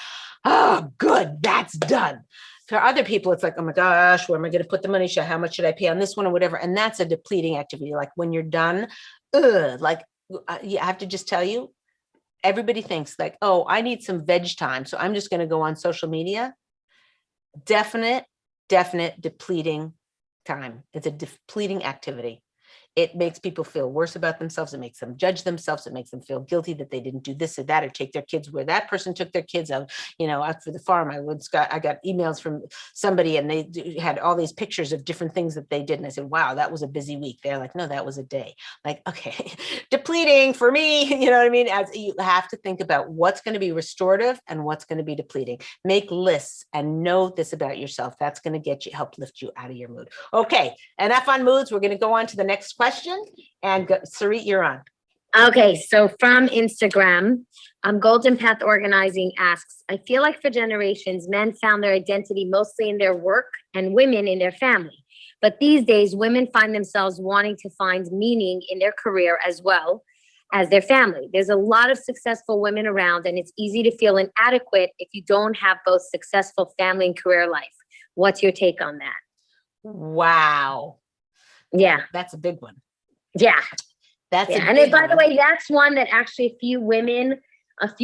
oh, good, that's done. For other people, it's like, oh my gosh, where am I going to put the money? How much should I pay on this one or whatever? And that's a depleting activity. Like when you're done, you have to just tell you, everybody thinks like, oh, I need some veg time, so I'm just going to go on social media. Definite depleting time. It's a depleting activity. It makes people feel worse about themselves. It makes them judge themselves. It makes them feel guilty that they didn't do this or that, or take their kids where that person took their kids out, out for the farm. I got emails from somebody and they had all these pictures of different things that they did. And I said, wow, that was a busy week. They're like, no, that was a day. Like, okay, depleting for me, you know what I mean? As you have to think about what's going to be restorative and what's going to be depleting. Make lists and know this about yourself. That's going to help lift you out of your mood. Okay, enough on moods. We're going to go on to the next question. And Sarit, you're on. Okay, so from Instagram, Golden Path Organizing asks, I feel like for generations, men found their identity mostly in their work and women in their family. But these days, women find themselves wanting to find meaning in their career as well as their family. There's a lot of successful women around, and it's easy to feel inadequate if you don't have both successful family and career life. What's your take on that? Wow. Yeah. That's a big one. Yeah. And then, by the way, that's one that actually a few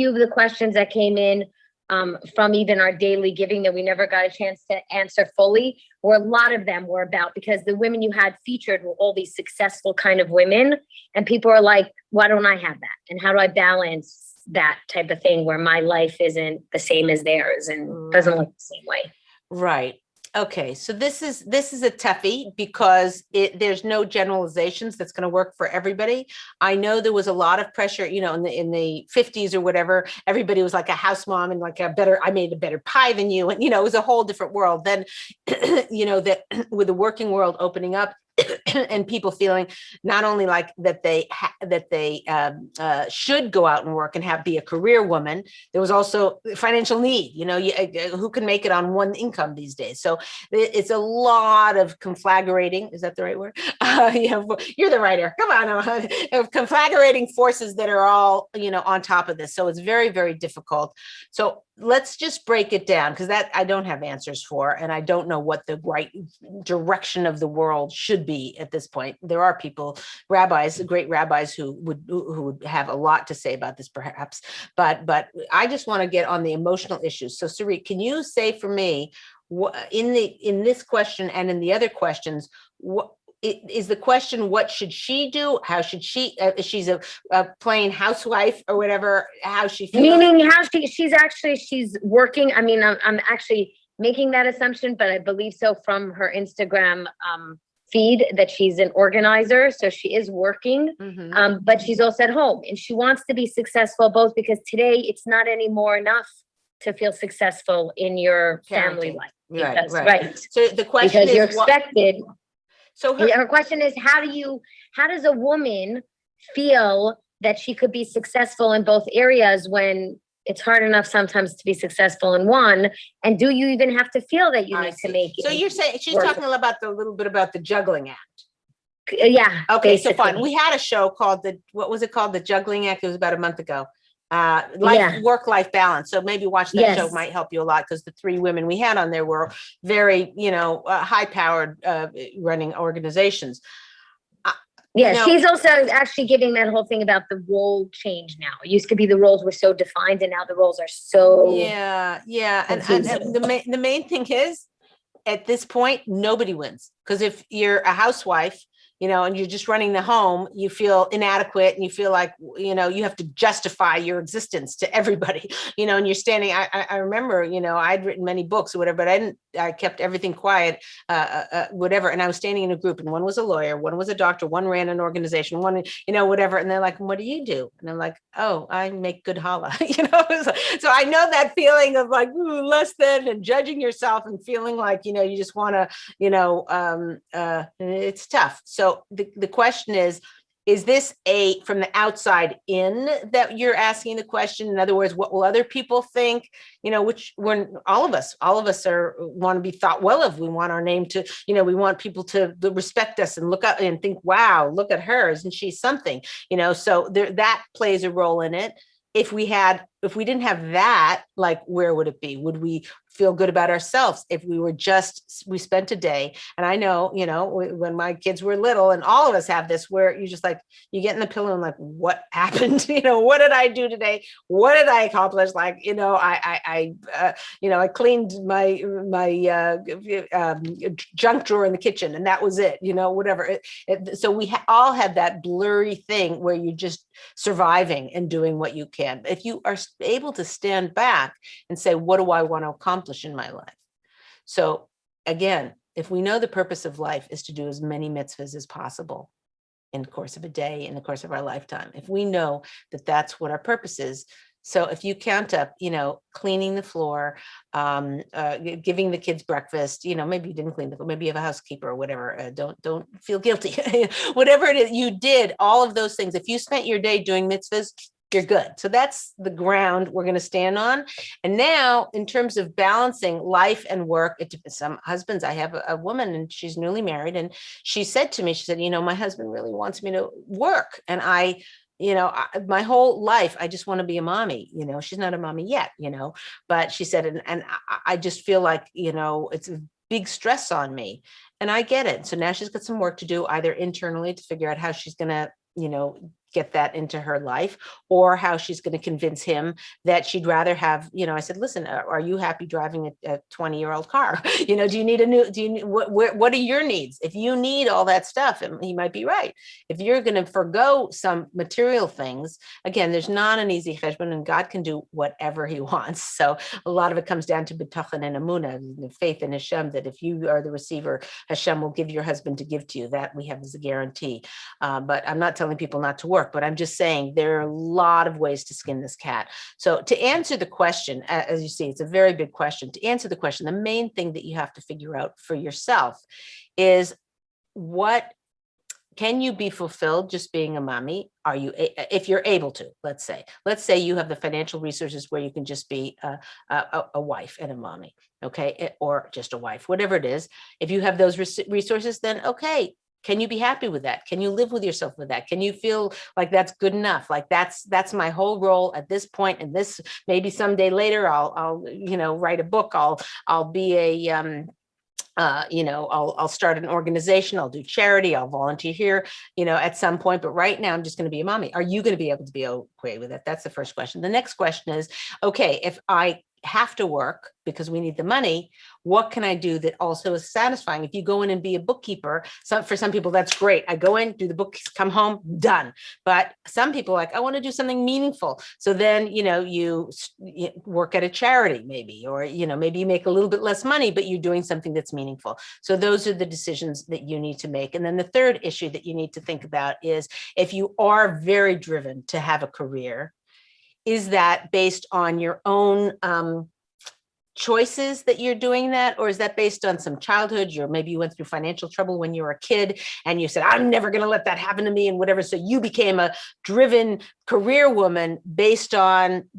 of the questions that came in from even our daily giving that we never got a chance to answer fully, or a lot of them were about, because the women you had featured were all these successful kind of women. And people are like, why don't I have that? And how do I balance that type of thing where my life isn't the same as theirs and doesn't look the same way? Right. Okay, so this is a toughie because there's no generalizations that's going to work for everybody. I know there was a lot of pressure, in the 50s or whatever. Everybody was like a house mom and like I made a better pie than you, and it was a whole different world. Then, that with the working world opening up. And people feeling not only like that they should go out and work and be a career woman. There was also financial need. Who can make it on one income these days? So it's a lot of conflagrating. Is that the right word? You're the writer. Come on, conflagrating forces that are all on top of this. So it's very, very difficult. So let's just break it down, because that I don't have answers for, and I don't know what the right direction of the world should be at this point. There are people, great rabbis who would have a lot to say about this perhaps, but I just want to get on the emotional issues. So Sarit, can you say for me, in this question and in the other questions, what is the question, what should she do? How should she, if she's a plain housewife or whatever, how she feels? Meaning how she's working. I mean, I'm actually making that assumption, but I believe so from her Instagram feed that she's an organizer. So she is working, but she's also at home, and she wants to be successful both, because today it's not anymore enough to feel successful in your family life. Right. So the question is, you're expected. So her question is, how does a woman feel that she could be successful in both areas when it's hard enough sometimes to be successful in one? And do you even have to feel that you need to make it? So you're saying she's talking about a little bit about the juggling act. Yeah. Okay. Basically. So fine. We had a show called what was it called? The Juggling Act. It was about a month ago. Work-life balance. So maybe watch that show, might help you a lot, because the three women we had on there were very, high-powered running organizations. She's also actually giving that whole thing about the role change now. It used to be the roles were so defined, and now the roles are so and the main thing is, at this point, nobody wins, because if you're a housewife, and you're just running the home, you feel inadequate and you feel like, you have to justify your existence to everybody, and you're standing, I remember, I'd written many books or whatever, but I kept everything quiet, whatever. And I was standing in a group, and one was a lawyer, one was a doctor, one ran an organization, one, whatever. And they're like, what do you do? And I'm like, oh, I make good challah, so I know that feeling of like, ooh, less than, and judging yourself and feeling like, you just want to, it's tough. So the question is this from the outside in that you're asking the question? In other words, what will other people think? Which all of us want to be thought well of. We want our name to, we want people to respect us and look up and think, wow, look at her, isn't she something? So that plays a role in it. If we didn't have that, like, where would it be? Would we feel good about ourselves if we spent a day? And I know, when my kids were little, and all of us have this, where you just like, you get in the pillow and like, what happened? What did I do today? What did I accomplish? Like, I cleaned my junk drawer in the kitchen, and that was it, whatever. So we all have that blurry thing where you're just surviving and doing what you can. If you are able to stand back and say, what do I want to accomplish in my life? So again, if we know the purpose of life is to do as many mitzvahs as possible in the course of a day, in the course of our lifetime, if we know that that's what our purpose is, so if you count up, cleaning the floor, giving the kids breakfast, maybe you didn't clean the floor, maybe you have a housekeeper or whatever, don't feel guilty. Whatever it is, you did all of those things. If you spent your day doing mitzvahs, you're good. So that's the ground we're going to stand on. And now, in terms of balancing life and work, some husbands, I have a woman, and she's newly married, and she said to me, she said, my husband really wants me to work. And my whole life, I just want to be a mommy. She's not a mommy yet, but she said, and I just feel like, it's a big stress on me. And I get it. So now she's got some work to do, either internally to figure out how she's going to, get that into her life, or how she's going to convince him that she'd rather have, I said, listen, are you happy driving a 20-year-old car? Do you need what are your needs? If you need all that stuff, and he might be right. If you're going to forgo some material things, again, there's not an easy cheshbon, and God can do whatever he wants. So a lot of it comes down to bitachon and emunah, faith in Hashem, that if you are the receiver, Hashem will give your husband to give to you. That we have as a guarantee. But I'm not telling people not to work, but I'm just saying there are a lot of ways to skin this cat. So to answer the question, as you see, it's a very big question. To answer the question, the main thing that you have to figure out for yourself is, what can you be fulfilled just being a mommy? Are you, if you're able to, let's say you have the financial resources where you can just be a wife and a mommy, okay, or just a wife, whatever it is. If you have those resources, then okay. Can you be happy with that? Can you live with yourself with that? Can you feel like that's good enough? Like that's my whole role at this point. And this, maybe someday later, I'll write a book. I'll be a I'll start an organization. I'll do charity. I'll volunteer here, at some point. But right now, I'm just going to be a mommy. Are you going to be able to be okay with it? That's the first question. The next question is, okay, if I have to work because we need the money, what can I do that also is satisfying? If you go in and be a bookkeeper, for some people, that's great. I go in, do the books, come home, done. But some people like, I want to do something meaningful. So then, you work at a charity maybe, or, maybe you make a little bit less money, but you're doing something that's meaningful. So those are the decisions that you need to make. And then the third issue that you need to think about is, if you are very driven to have a career, is that based on your own choices that you're doing that, or is that based on some childhood? Maybe you went through financial trouble when you were a kid and you said, I'm never going to let that happen to me, and whatever. So you became a driven career woman based on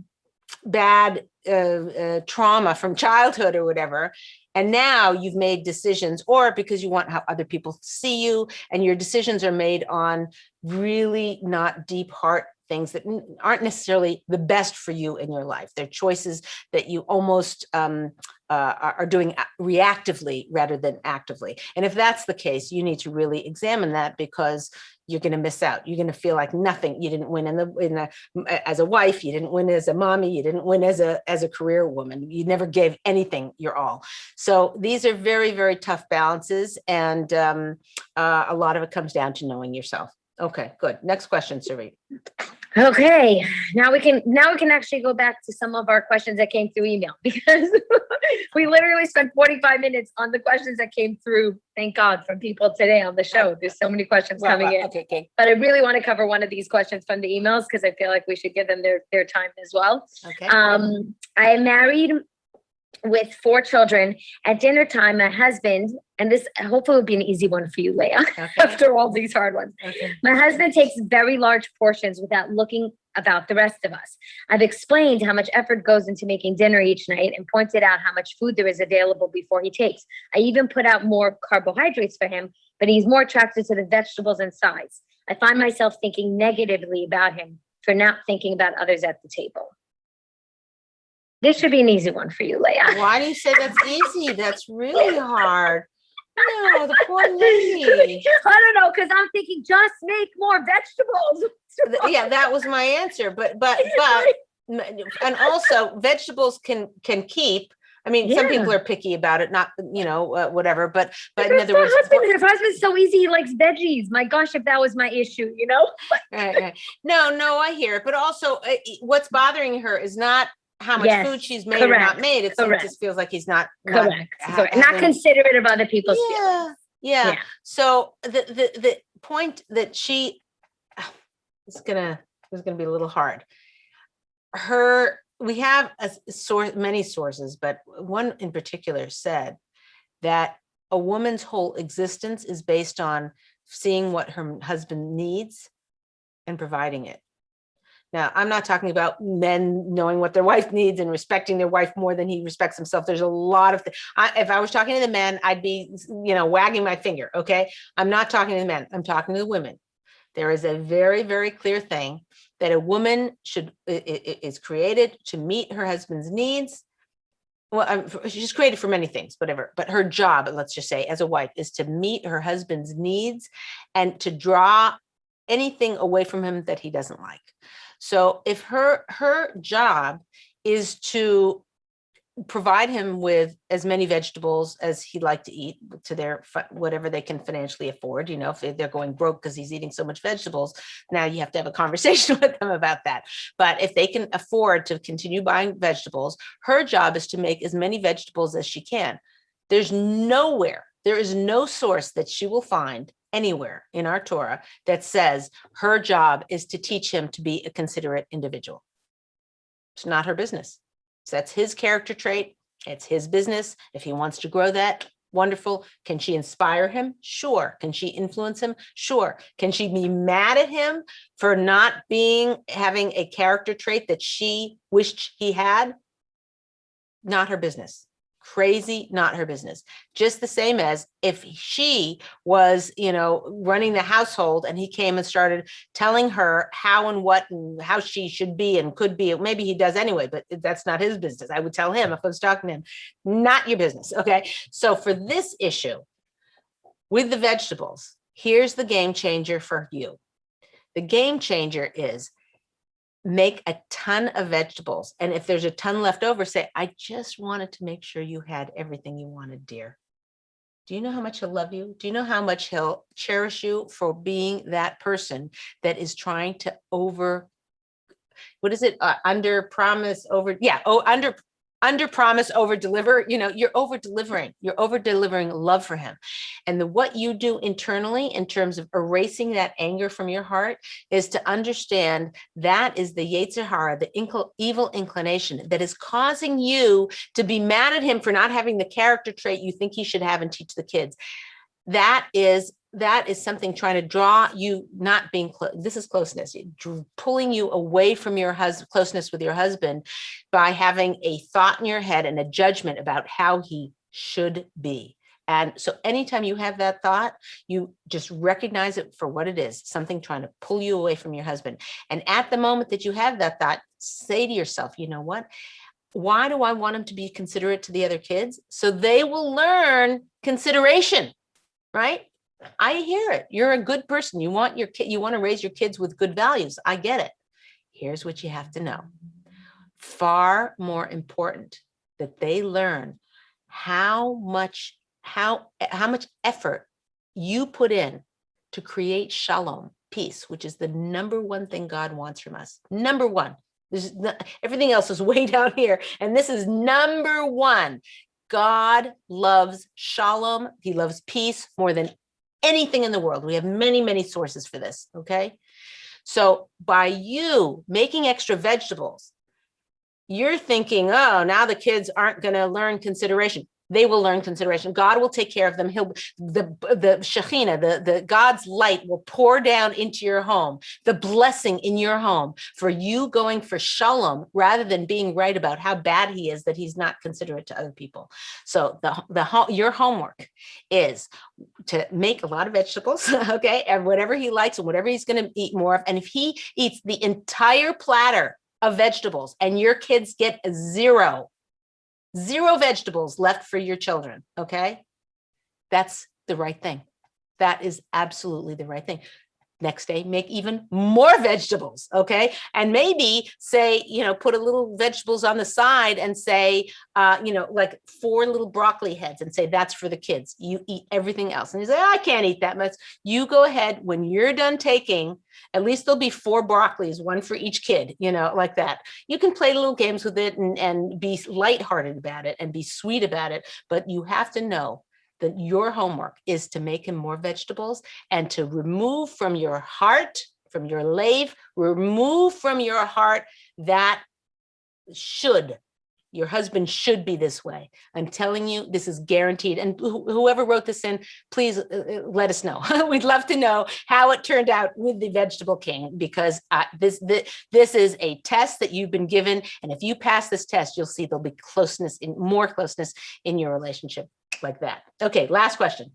bad trauma from childhood or whatever. And now you've made decisions, or because you want how other people see you, and your decisions are made on really not deep heart things that aren't necessarily the best for you in your life. They're choices that you almost are doing reactively rather than actively. And if that's the case, you need to really examine that, because you're going to miss out. You're going to feel like nothing. You didn't win as a wife. You didn't win as a mommy. You didn't win as a career woman. You never gave anything your all. So these are very, very tough balances. And a lot of it comes down to knowing yourself. Okay, good. Next question, Sari. Okay, now we can actually go back to some of our questions that came through email, because we literally spent 45 minutes on the questions that came through. Thank God, from people today on the show. There's so many questions coming in. Okay. But I really want to cover one of these questions from the emails, because I feel like we should give them their time as well. Okay. I am married with 4 children. At dinner time, my husband, and this hopefully will be an easy one for you, Leah, Okay. after all these hard ones. Okay. My husband takes very large portions without looking about the rest of us. I've explained how much effort goes into making dinner each night and pointed out how much food there is available before he takes. I even put out more carbohydrates for him, but he's more attracted to the vegetables and sides. I find myself thinking negatively about him for not thinking about others at the table. This should be an easy one for you, Leah. Why do you say that's easy? That's really hard. No, the poor lady. I don't know, because I'm thinking just make more vegetables. Yeah, that was my answer. But and also vegetables can keep. I mean, some people are picky about it, not whatever. But in other words, if her husband's so easy, he likes veggies. My gosh, if that was my issue, Right. No, I hear it. But also, what's bothering her is not how much food she's made or not made. It just feels like he's not not considerate of other people's feelings. Yeah. So the point that it's gonna be a little hard. We have many sources, but one in particular said that a woman's whole existence is based on seeing what her husband needs and providing it. Now, I'm not talking about men knowing what their wife needs and respecting their wife more than he respects himself. There's a lot of if I was talking to the men, I'd be, wagging my finger. Okay. I'm not talking to the men. I'm talking to the women. There is a very, very clear thing that a woman is created to meet her husband's needs. Well, she's created for many things, whatever, but her job, let's just say as a wife, is to meet her husband's needs and to draw anything away from him that he doesn't like. So if her job is to provide him with as many vegetables as he'd like to eat to their whatever they can financially afford, if they're going broke because he's eating so much vegetables, now you have to have a conversation with them about that. But if they can afford to continue buying vegetables, her job is to make as many vegetables as she can. There is no source that she will find anywhere in our Torah that says her job is to teach him to be a considerate individual. It's not her business. So that's his character trait. It's his business. If he wants to grow that, wonderful. Can she inspire him? Sure. Can she influence him? Sure. Can she be mad at him for not having a character trait that she wished he had? Not her business. Crazy, not her business. Just the same as if she was, running the household and he came and started telling her how and what and how she should be and could be. Maybe he does anyway, but that's not his business. I would tell him if I was talking to him, not your business. Okay. So for this issue with the vegetables, here's the game changer for you. The game changer is make a ton of vegetables. And if there's a ton left over, say, I just wanted to make sure you had everything you wanted, dear. Do you know how much he'll love you? Do you know how much he'll cherish you for being that person that is trying to under promise, under promise, over deliver? You're over delivering love for him. And what you do internally in terms of erasing that anger from your heart is to understand that is the Yetzer Hara, the evil inclination that is causing you to be mad at him for not having the character trait you think he should have and teach the kids. That is something trying to draw you, not being close. This is closeness, pulling you away from your closeness with your husband by having a thought in your head and a judgment about how he should be. And so anytime you have that thought, you just recognize it for what it is, something trying to pull you away from your husband. And at the moment that you have that thought, say to yourself, you know what? Why do I want them to be considerate to the other kids? So they will learn consideration, right? I hear it. You're a good person. You want your kid, you want to raise your kids with good values. I get it. Here's what you have to know. Far more important that they learn how much effort you put in to create shalom, peace, which is the number one thing God wants from us. Number one. Everything else is way down here. And this is number one. God loves shalom. He loves peace more than anything in the world. We have many, many sources for this. Okay. So by you making extra vegetables, you're thinking, oh, now the kids aren't going to learn consideration. They will learn consideration. God will take care of them. The Shekhinah, the God's light will pour down into your home, the blessing in your home for you going for shalom rather than being right about how bad he is, that he's not considerate to other people. So your homework is to make a lot of vegetables, okay, and whatever he likes and whatever he's going to eat more of. And if he eats the entire platter of vegetables and your kids get zero vegetables left for your children, okay? That's the right thing. That is absolutely the right thing. Next day, make even more vegetables, okay? And maybe say, put a little vegetables on the side and say, like 4 little broccoli heads and say, that's for the kids. You eat everything else. And you say, I can't eat that much. You go ahead, when you're done taking, at least there'll be 4 broccolis, 1 for each kid, like that. You can play little games with it and be lighthearted about it and be sweet about it. But you have to know that your homework is to make him more vegetables and to remove from your heart, from your lave, remove from your heart that your husband should be this way. I'm telling you, this is guaranteed. And whoever wrote this in, please let us know. We'd love to know how it turned out with the vegetable king, because this is a test that you've been given. And if you pass this test, you'll see there'll be more closeness in your relationship like that. Okay, last question.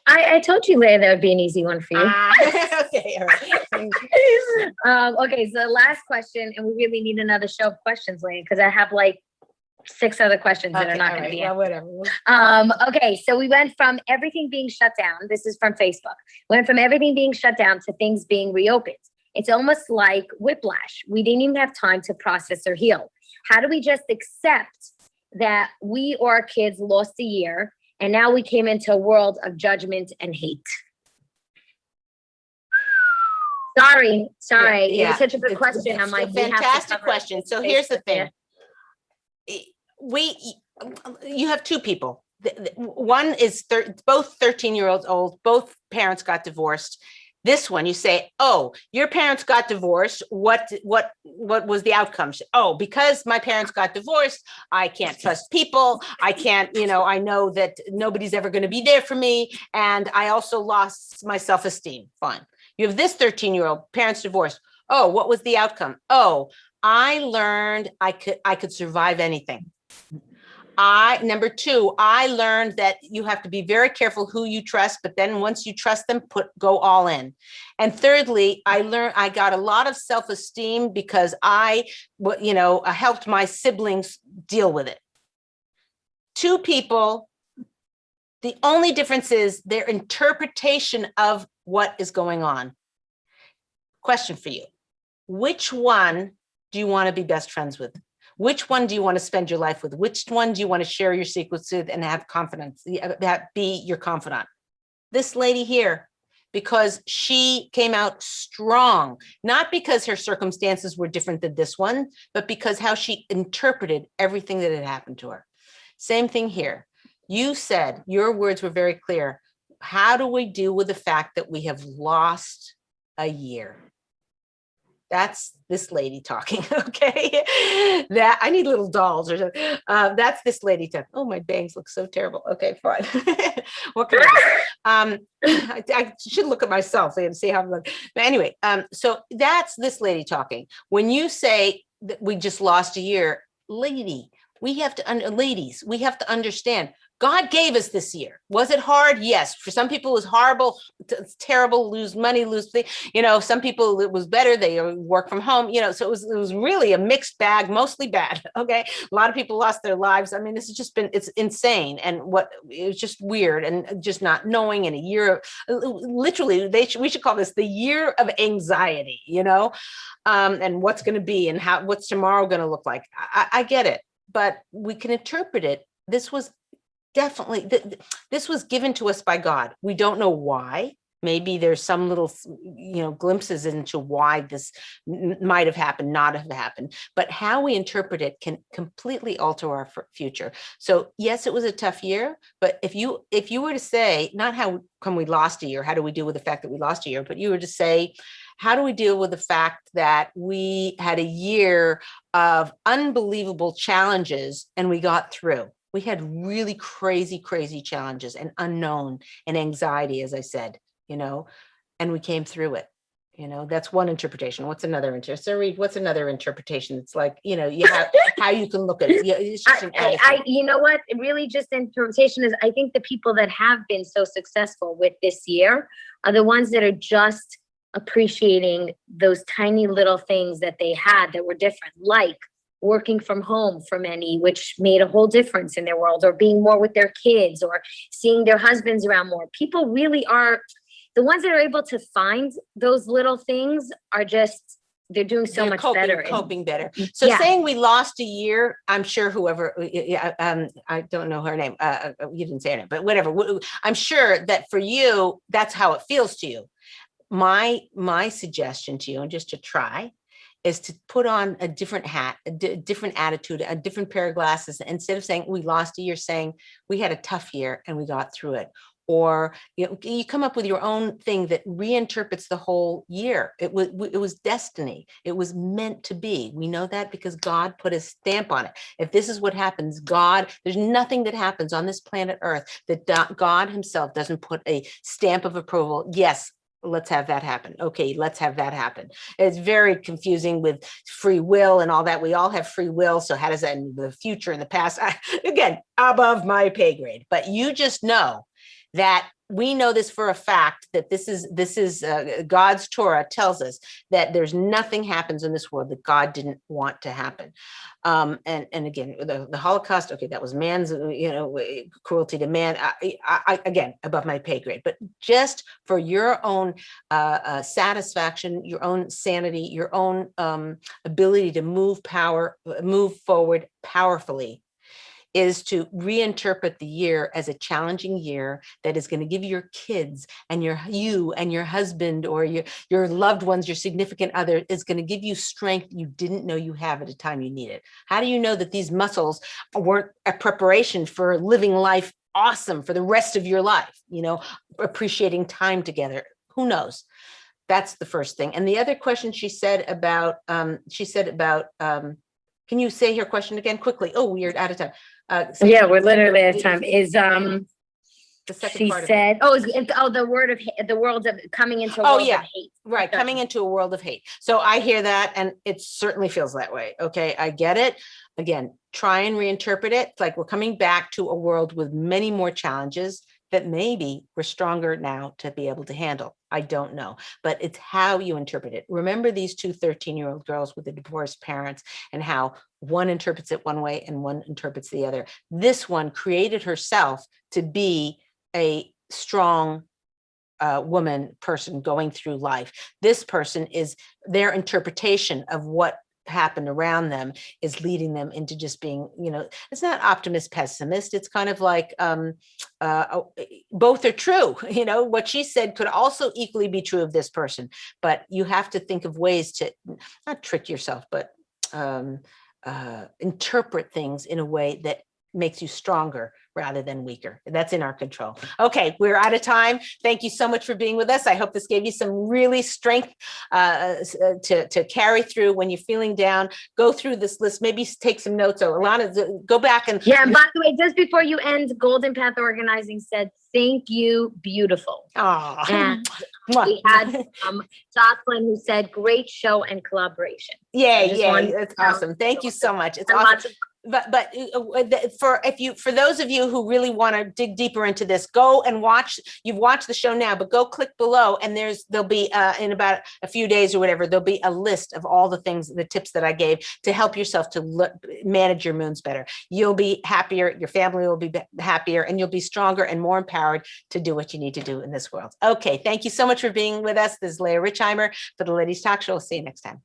I told you, Leah, that would be an easy one for you. Okay, all right. Okay, so the last question, and we really need another show of questions, Leah, because I have like 6 other questions that are not going to be answered. Whatever. Okay, so we went from everything being shut down. This is from Facebook. Went from everything being shut down to things being reopened. It's almost like whiplash. We didn't even have time to process or heal. How do we just accept that we or our kids lost a year, and now we came into a world of judgment and hate? Sorry. Yeah. It was such a good question. I'm like, a fantastic question. So here's the thing. You have 2 people. One is both 13-year-olds old. Both parents got divorced. This one, you say, oh, your parents got divorced. What was the outcome? Oh, because my parents got divorced, I can't trust people. I can't, I know that nobody's ever going to be there for me. And I also lost my self-esteem. Fine. You have this 13-year-old, parents divorced. Oh, what was the outcome? Oh, I learned I could survive anything. Number 2, I learned that you have to be very careful who you trust, but then once you trust them, go all in. And thirdly, I learned I got a lot of self-esteem because I helped my siblings deal with it. 2 people, the only difference is their interpretation of what is going on. Question for you. Which one do you want to be best friends with? Which one do you want to spend your life with? Which one do you want to share your secrets with and have confidence, be your confidant? This lady here, because she came out strong, not because her circumstances were different than this one, but because how she interpreted everything that had happened to her. Same thing here. You said, your words were very clear. How do we deal with the fact that we have lost a year? That's this lady talking, okay? That I need little dolls or something. That's this lady talking. Oh, my bangs look so terrible. Okay, fine. What can I should look at myself and see how I'm looking. But anyway, so that's this lady talking. When you say that we just lost a year, lady, ladies, we have to understand God gave us this year. Was it hard? Yes. For some people, it was horrible. It's terrible. Lose money, lose things. Some people, it was better. They work from home. So it was really a mixed bag, mostly bad. Okay. A lot of people lost their lives. I mean, this has just been, it's insane. And it was just weird and just not knowing in a year, literally, we should call this the year of anxiety, and what's going to be and what's tomorrow going to look like. I get it, but we can interpret it. This was definitely, this was given to us by God. We don't know why. Maybe there's some little, glimpses into why this might have happened, not have happened. But how we interpret it can completely alter our future. So yes, it was a tough year. But if you were to say, not how come we lost a year, how do we deal with the fact that we lost a year? But you were to say, how do we deal with the fact that we had a year of unbelievable challenges and we got through? We had really crazy, crazy challenges and unknown and anxiety, as I said, and we came through it. That's one interpretation. What's another interpretation? What's another interpretation? It's like, you have how you can look at it. It's just you know what? Really just interpretation is, I think the people that have been so successful with this year are the ones that are just appreciating those tiny little things that they had that were different, like working from home for many, which made a whole difference in their world, or being more with their kids, or seeing their husbands around more. People really are, the ones that are able to find those little things are just, they're doing so much better. Coping better. So saying we lost a year, I'm sure whoever, I don't know her name, you didn't say her name, but whatever. I'm sure that for you, that's how it feels to you. My suggestion to you, and just to try, is to put on a different hat, a different attitude, a different pair of glasses. Instead of saying we lost a year, saying we had a tough year and we got through it. Or you come up with your own thing that reinterprets the whole year. It was destiny. It was meant to be. We know that because God put a stamp on it. If this is what happens, there's nothing that happens on this planet Earth that God himself doesn't put a stamp of approval. Yes, let's have that happen. Okay, let's have that happen. It's very confusing with free will and all that. We all have free will. So how does that in the future, in the past? Again, above my pay grade. But you just know that we know this for a fact, that this is God's Torah tells us that there's nothing happens in this world that God didn't want to happen. And again, the Holocaust, okay, that was man's, cruelty to man. I again, above my pay grade, but just for your own satisfaction, your own sanity, your own ability to move forward powerfully, is to reinterpret the year as a challenging year that is going to give your kids and you and your husband or your loved ones, your significant other, is going to give you strength you didn't know you have at a time you need it. How do you know that these muscles weren't a preparation for living life awesome for the rest of your life, appreciating time together? Who knows? That's the first thing. And the other question she said about, can you say her question again quickly? Oh, we're out of time. We're literally out of time. Is the second she part said, the world of coming into a world of hate. Right, coming into a world of hate. So I hear that, and it certainly feels that way. Okay, I get it. Again, try and reinterpret it. It's like we're coming back to a world with many more challenges that maybe we're stronger now to be able to handle. I don't know, but it's how you interpret it. Remember these two 13-year-old girls with the divorced parents, and how one interprets it one way and one interprets the other. This one created herself to be a strong person going through life. This person is their interpretation of what happened around them is leading them into just being, it's not optimist, pessimist. It's kind of like both are true. What she said could also equally be true of this person, but you have to think of ways to not trick yourself, but interpret things in a way that makes you stronger rather than weaker. That's in our control. Okay, we're out of time. Thank you so much for being with us. I hope this gave you some really strength to carry through when you're feeling down. Go through this list, maybe take some notes. Or Alana, go back and and by the way, just before you end, Golden Path Organizing said, "Thank you, beautiful." Oh, and we had Jocelyn who said, "Great show and collaboration." Yay, that's awesome. Thank you so much. It's awesome. for those of you who really want to dig deeper into this, go and watch. You've watched the show now, but go click below, and there'll be in about a few days or whatever, there'll be a list of all the things, the tips that I gave to help yourself to manage your moons better. You'll be happier, your family will be happier, and you'll be stronger and more empowered to do what you need to do in this world. Okay, thank you so much for being with us. This is Leah Richeimer for the Ladies Talk Show. We'll see you next time.